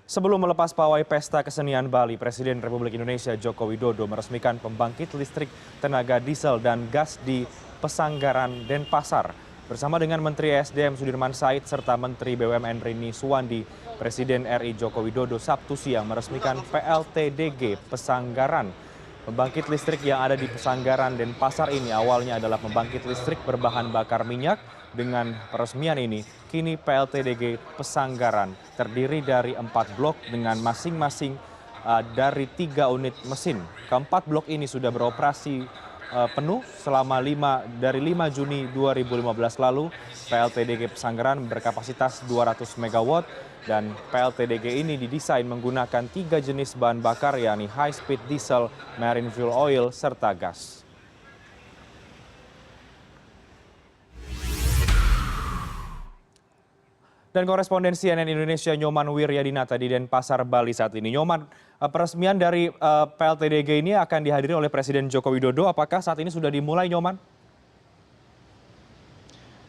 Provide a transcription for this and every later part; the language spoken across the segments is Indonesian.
Sebelum melepas pawai Pesta Kesenian Bali, Presiden Republik Indonesia Joko Widodo meresmikan pembangkit listrik tenaga diesel dan gas di Pesanggaran, Denpasar. Bersama dengan Menteri SDM Sudirman Said serta Menteri BUMN Rini Suwandi, Presiden RI Joko Widodo Sabtu siang meresmikan PLTDG Pesanggaran. Pembangkit listrik yang ada di Pesanggaran Denpasar ini awalnya adalah pembangkit listrik berbahan bakar minyak. Dengan peresmian ini, kini PLTDG Pesanggaran terdiri dari 4 blok dengan masing-masing dari 3 unit mesin. Keempat blok ini sudah beroperasi penuh selama 5 Juni 2015 lalu. PLTDG Pesanggaran berkapasitas 200 MW dan PLTDG ini didesain menggunakan 3 jenis bahan bakar yakni high speed diesel, marine fuel oil, serta gas. Dan koresponden CNN Indonesia Nyoman Wiryadinata di Denpasar, Bali saat ini. Nyoman, peresmian dari PLTDG ini akan dihadiri oleh Presiden Joko Widodo. Apakah saat ini sudah dimulai, Nyoman?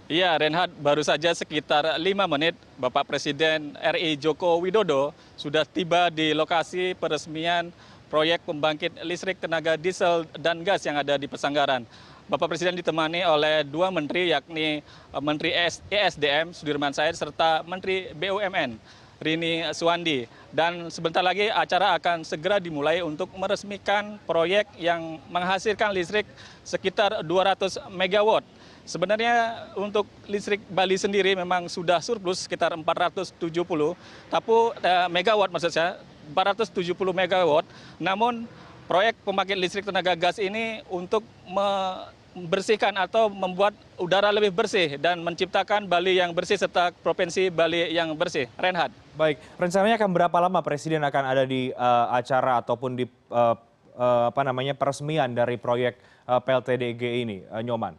Iya, Reinhard, baru saja sekitar 5 menit Bapak Presiden RI Joko Widodo sudah tiba di lokasi peresmian proyek pembangkit listrik tenaga diesel dan gas yang ada di Pesanggaran. Bapak Presiden ditemani oleh 2 menteri, yakni Menteri ESDM Sudirman Said serta Menteri BUMN Rini Suwandi. Dan sebentar lagi acara akan segera dimulai untuk meresmikan proyek yang menghasilkan listrik sekitar 200 MW. Sebenarnya untuk listrik Bali sendiri memang sudah surplus sekitar 470 megawatt, maksud saya 470 megawatt. Namun proyek pembangkit listrik tenaga gas ini untuk membersihkan atau membuat udara lebih bersih dan menciptakan Bali yang bersih serta provinsi Bali yang bersih. Reinhard. Baik, rencananya akan berapa lama Presiden akan ada di acara ataupun di peresmian dari proyek PLTDG ini, Nyoman?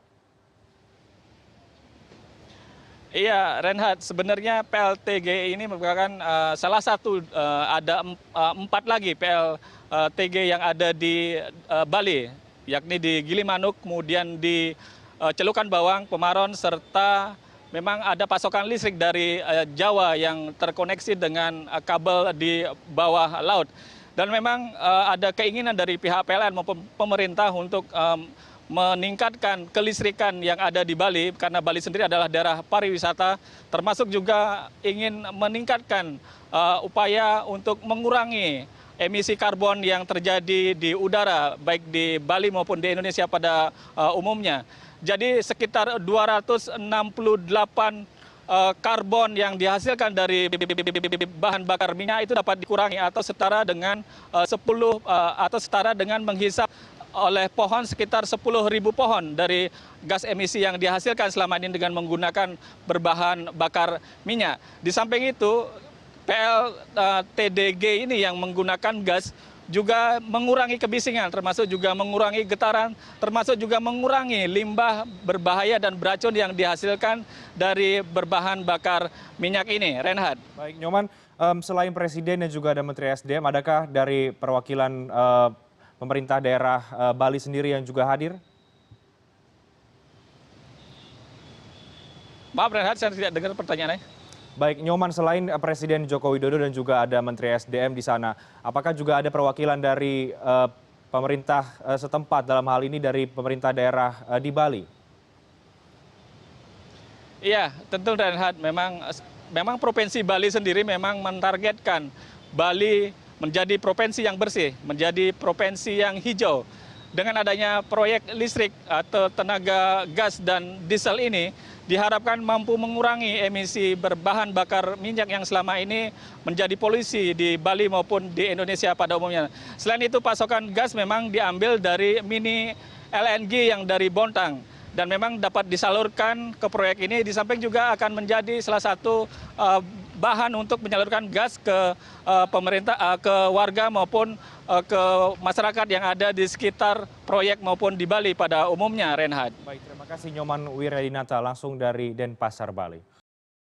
Iya, Reinhard, sebenarnya PLTG ini merupakan salah satu, ada 4 lagi PLTG yang ada di Bali, yakni di Gilimanuk, kemudian di Celukan Bawang, Pemaron, serta memang ada pasokan listrik dari Jawa yang terkoneksi dengan kabel di bawah laut. Dan memang ada keinginan dari pihak PLN maupun pemerintah untuk meningkatkan kelistrikan yang ada di Bali, karena Bali sendiri adalah daerah pariwisata, termasuk juga ingin meningkatkan upaya untuk mengurangi emisi karbon yang terjadi di udara, baik di Bali maupun di Indonesia pada umumnya. Jadi sekitar 268 karbon yang dihasilkan dari bahan bakar minyak itu dapat dikurangi atau setara dengan 10 atau setara dengan menghisap oleh pohon sekitar 10.000 pohon dari gas emisi yang dihasilkan selama ini dengan menggunakan berbahan bakar minyak. Di samping itu, PLTDG ini yang menggunakan gas juga mengurangi kebisingan, termasuk juga mengurangi getaran, termasuk juga mengurangi limbah berbahaya dan beracun yang dihasilkan dari berbahan bakar minyak ini. Reinhard. Baik, Nyoman, selain Presiden dan juga ada Menteri SDM, adakah dari perwakilan pemerintah daerah Bali sendiri yang juga hadir? Maaf Reinhard, saya tidak dengar pertanyaannya. Baik, Nyoman, selain Presiden Joko Widodo dan juga ada Menteri SDM di sana, apakah juga ada perwakilan dari pemerintah setempat, dalam hal ini dari pemerintah daerah di Bali? Iya, tentu Reinhard, memang Provinsi Bali sendiri memang mentargetkan Bali menjadi provinsi yang bersih, menjadi provinsi yang hijau. Dengan adanya proyek listrik atau tenaga gas dan diesel ini, diharapkan mampu mengurangi emisi berbahan bakar minyak yang selama ini menjadi polusi di Bali maupun di Indonesia pada umumnya. Selain itu, pasokan gas memang diambil dari mini LNG yang dari Bontang, dan memang dapat disalurkan ke proyek ini. Di samping juga akan menjadi salah satu bahan untuk menyalurkan gas ke pemerintah, ke warga maupun ke masyarakat yang ada di sekitar proyek maupun di Bali pada umumnya, Reinhard. Baik, terima kasih Nyoman Wiryadinata langsung dari Denpasar, Bali.